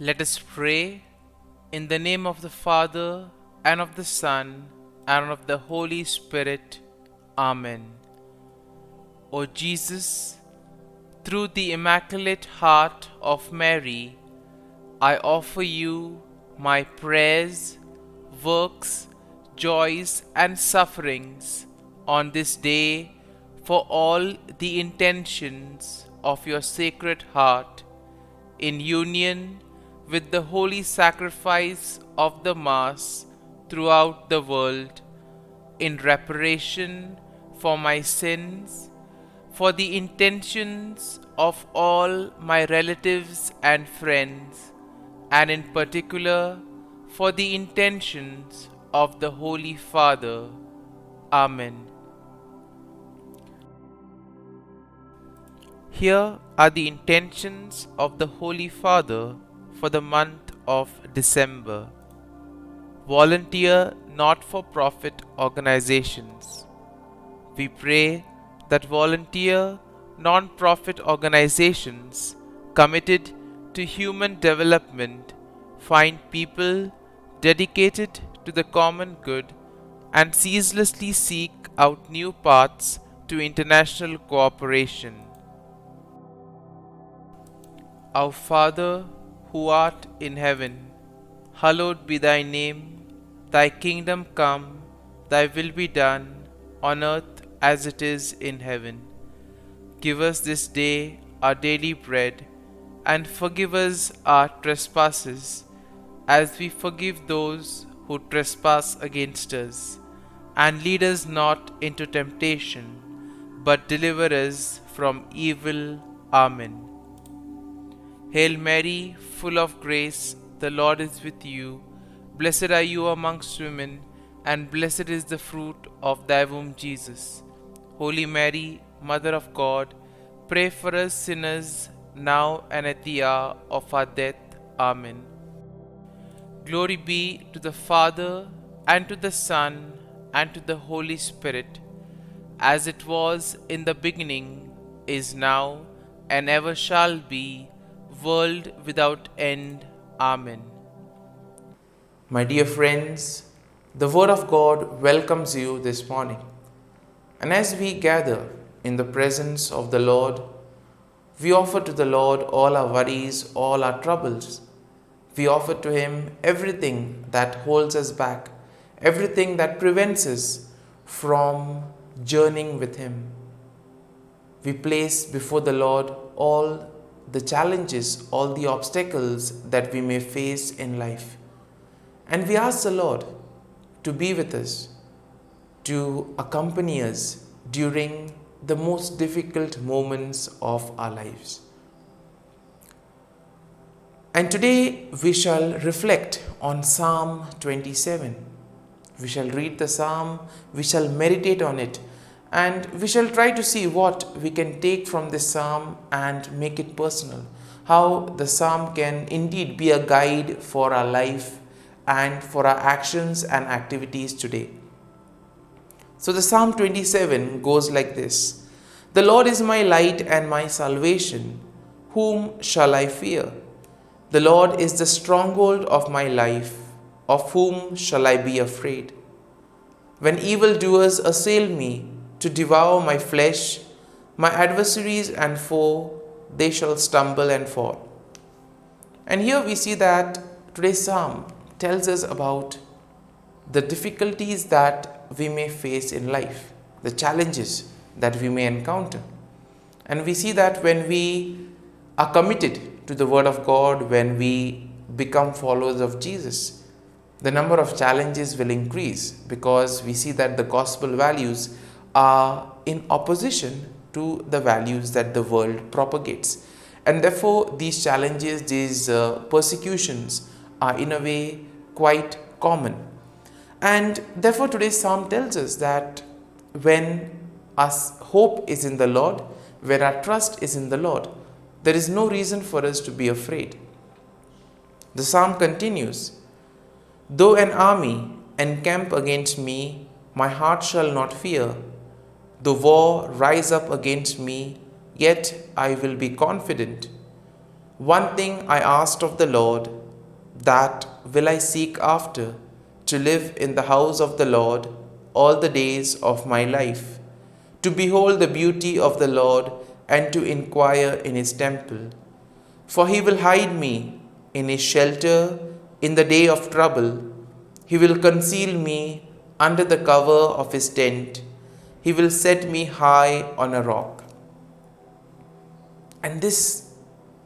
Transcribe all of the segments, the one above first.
Let us pray in the name of the Father, and of the Son, and of the Holy Spirit. Amen. O Jesus, through the Immaculate Heart of Mary, I offer you my prayers, works, joys, and sufferings on this day for all the intentions of your Sacred Heart, in union with the holy sacrifice of the Mass throughout the world, in reparation for my sins, for the intentions of all my relatives and friends, and in particular for the intentions of the Holy Father. Amen. Here are the intentions of the Holy Father for the month of December. Volunteer not-for-profit organizations. We pray that volunteer non-profit organizations committed to human development find people dedicated to the common good and ceaselessly seek out new paths to international cooperation. Our Father, who art in heaven, hallowed be thy name. Thy kingdom come, thy will be done, on earth as it is in heaven. Give us this day our daily bread, and forgive us our trespasses, as we forgive those who trespass against us. And lead us not into temptation, but deliver us from evil. Amen. Hail Mary, full of grace, the Lord is with you. Blessed are you amongst women, and blessed is the fruit of thy womb, Jesus. Holy Mary, Mother of God, pray for us sinners, now and at the hour of our death. Amen. Glory be to the Father, and to the Son, and to the Holy Spirit, as it was in the beginning, is now, and ever shall be, world without end. Amen. My dear friends, the Word of God welcomes you this morning. And as we gather in the presence of the Lord, we offer to the Lord all our worries, all our troubles. We offer to Him everything that holds us back, everything that prevents us from journeying with Him. We place before the Lord all the challenges, all the obstacles that we may face in life. And we ask the Lord to be with us, to accompany us during the most difficult moments of our lives. And today we shall reflect on Psalm 27. We shall read the psalm, we shall meditate on it, and we shall try to see what we can take from this psalm and make it personal. How the psalm can indeed be a guide for our life and for our actions and activities today. So the Psalm 27 goes like this. The Lord is my light and my salvation. Whom shall I fear? The Lord is the stronghold of my life. Of whom shall I be afraid? When evildoers assail me to devour my flesh, my adversaries and foe, they shall stumble and fall. And here we see that today's psalm tells us about the difficulties that we may face in life, the challenges that we may encounter. And we see that when we are committed to the Word of God, when we become followers of Jesus, the number of challenges will increase, because we see that the gospel values are in opposition to the values that the world propagates. And therefore, these challenges, these persecutions are in a way quite common. And therefore, today's psalm tells us that when our hope is in the Lord, where our trust is in the Lord, there is no reason for us to be afraid. The psalm continues, though an army encamp against me, my heart shall not fear. Though war rise up against me, yet I will be confident. One thing I asked of the Lord, that will I seek after, to live in the house of the Lord all the days of my life, to behold the beauty of the Lord and to inquire in his temple. For he will hide me in his shelter in the day of trouble. He will conceal me under the cover of his tent. He will set me high on a rock. And this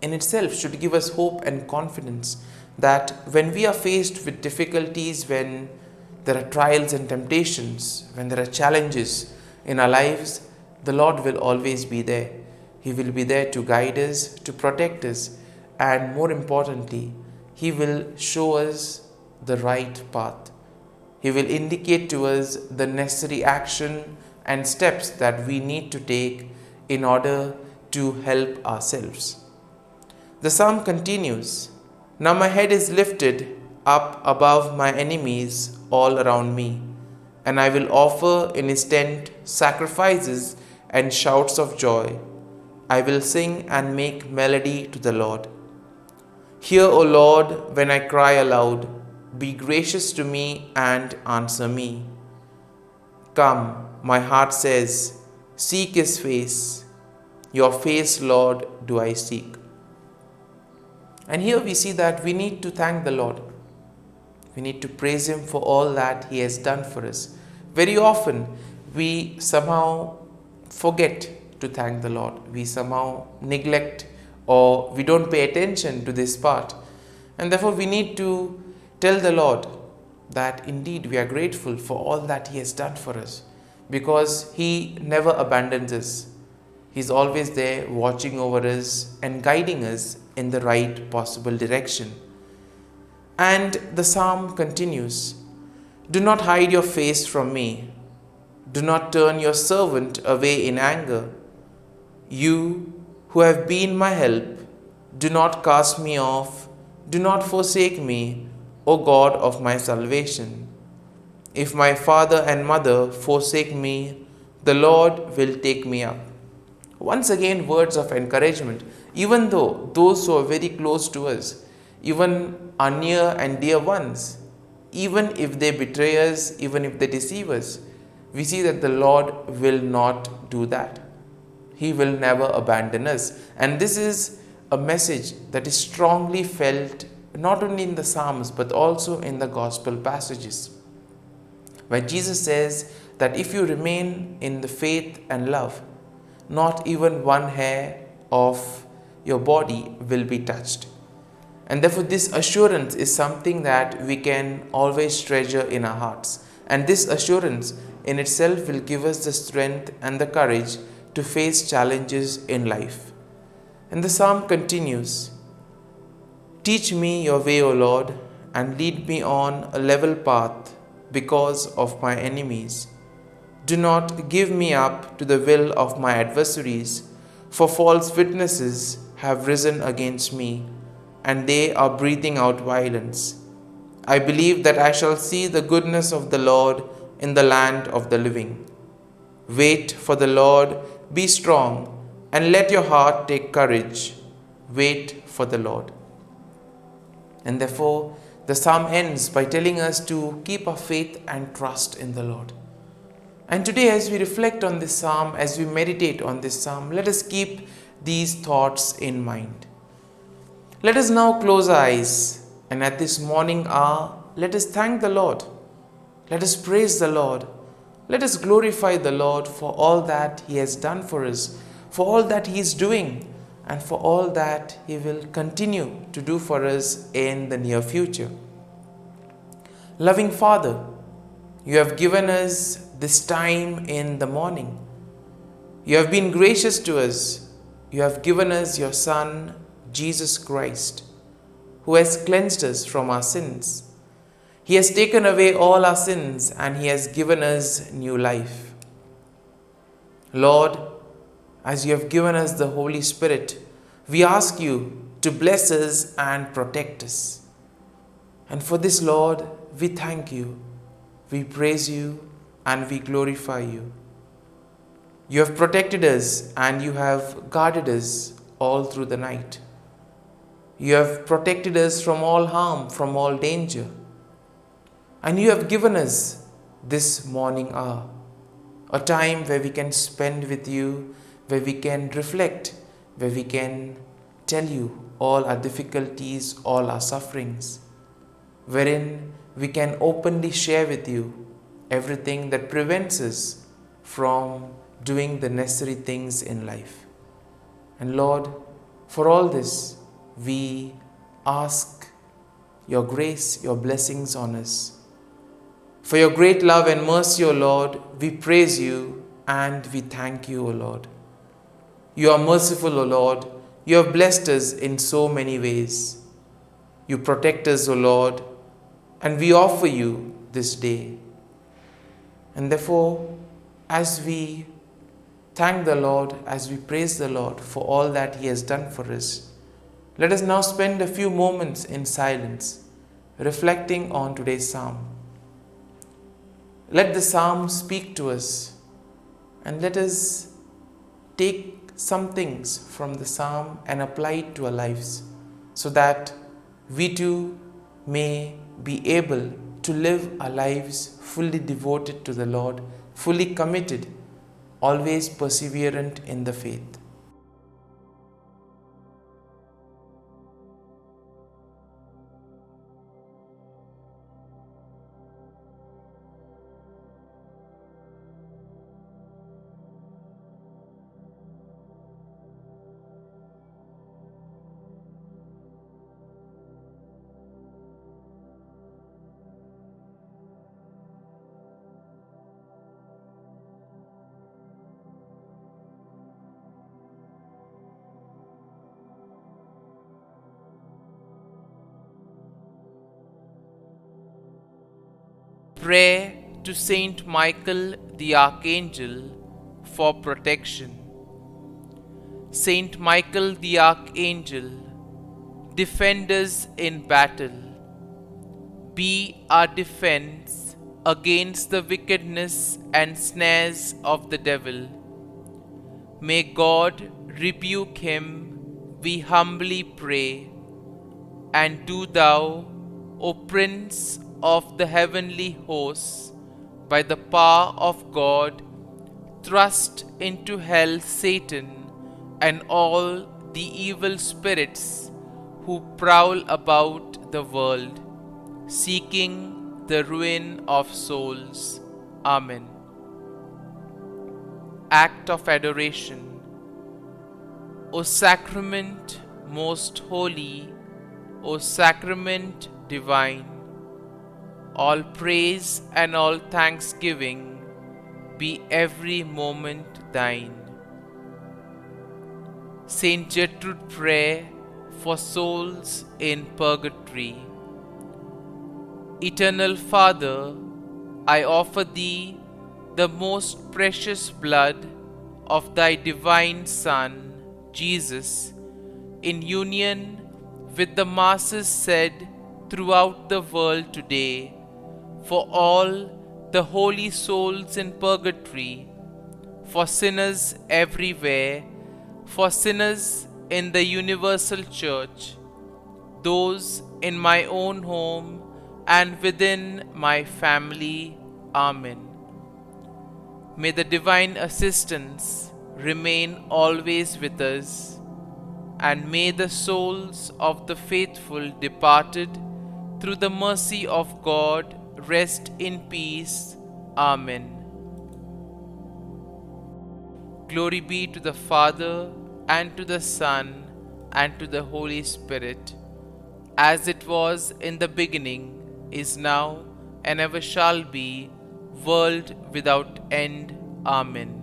in itself should give us hope and confidence that when we are faced with difficulties, when there are trials and temptations, when there are challenges in our lives, the Lord will always be there. He will be there to guide us, to protect us, and more importantly, He will show us the right path. He will indicate to us the necessary action and steps that we need to take in order to help ourselves. The psalm continues, "Now my head is lifted up above my enemies all around me, and I will offer in his tent sacrifices and shouts of joy. I will sing and make melody to the Lord. Hear, O Lord, when I cry aloud. Be gracious to me and answer me. Come, my heart says, seek his face. Your face, Lord, do I seek." And here we see that we need to thank the Lord. We need to praise him for all that he has done for us. Very often, we somehow forget to thank the Lord. We somehow neglect or we don't pay attention to this part. And therefore, we need to tell the Lord that indeed we are grateful for all that he has done for us, because he never abandons us. He's always there watching over us and guiding us in the right possible direction. And the psalm continues, "Do not hide your face from me. Do not turn your servant away in anger. You who have been my help, do not cast me off. Do not forsake me, O God of my salvation. If my father and mother forsake me, the Lord will take me up." Once again, words of encouragement. Even though those who are very close to us, even our near and dear ones, even if they betray us, even if they deceive us, we see that the Lord will not do that. He will never abandon us. And this is a message that is strongly felt not only in the Psalms but also in the Gospel passages, where Jesus says that if you remain in the faith and love, not even one hair of your body will be touched. And therefore, this assurance is something that we can always treasure in our hearts. And this assurance in itself will give us the strength and the courage to face challenges in life. And the psalm continues, "Teach me your way, O Lord, and lead me on a level path because of my enemies. Do not give me up to the will of my adversaries, for false witnesses have risen against me, and they are breathing out violence. I believe that I shall see the goodness of the Lord in the land of the living. Wait for the Lord, be strong, and let your heart take courage. Wait for the Lord." And therefore, the psalm ends by telling us to keep our faith and trust in the Lord. And today, as we reflect on this psalm, as we meditate on this psalm, let us keep these thoughts in mind. Let us now close our eyes, and at this morning hour, let us thank the Lord. Let us praise the Lord. Let us glorify the Lord for all that he has done for us, for all that he is doing, and for all that he will continue to do for us in the near future. Loving Father, you have given us this time in the morning. You have been gracious to us. You have given us your Son, Jesus Christ, who has cleansed us from our sins. He has taken away all our sins and he has given us new life. Lord, as you have given us the Holy Spirit, we ask you to bless us and protect us. And for this, Lord, we thank you, we praise you, and we glorify you. You have protected us and you have guarded us all through the night. You have protected us from all harm, from all danger. And you have given us this morning hour, a time where we can spend with you, where we can reflect, where we can tell you all our difficulties, all our sufferings, wherein we can openly share with you everything that prevents us from doing the necessary things in life. And Lord, for all this, we ask your grace, your blessings on us. For your great love and mercy, O Lord, we praise you and we thank you, O Lord. You are merciful, O Lord. You have blessed us in so many ways. You protect us, O Lord, and we offer you this day. And therefore, as we thank the Lord, as we praise the Lord for all that He has done for us, let us now spend a few moments in silence, reflecting on today's psalm. Let the psalm speak to us, and let us take some things from the psalm and apply it to our lives, so that we too may be able to live our lives fully devoted to the Lord, fully committed, always perseverant in the faith. Prayer to Saint Michael the Archangel for protection. Saint Michael the Archangel, defend us in battle. Be our defense against the wickedness and snares of the devil. May God rebuke him, we humbly pray. And do thou, O Prince of the heavenly hosts, by the power of God, thrust into hell Satan and all the evil spirits who prowl about the world, seeking the ruin of souls. Amen. Act of Adoration. O Sacrament most holy, O Sacrament divine, all praise and all thanksgiving be every moment thine. Saint Gertrude Prayer for souls in purgatory. Eternal Father, I offer Thee the most precious blood of Thy divine Son, Jesus, in union with the masses said throughout the world today, for all the holy souls in purgatory, for sinners everywhere, for sinners in the universal church, those in my own home and within my family. Amen. May the divine assistance remain always with us, and may the souls of the faithful departed through the mercy of God rest in peace. Amen. Glory be to the Father, and to the Son, and to the Holy Spirit, as it was in the beginning, is now, and ever shall be, world without end. Amen.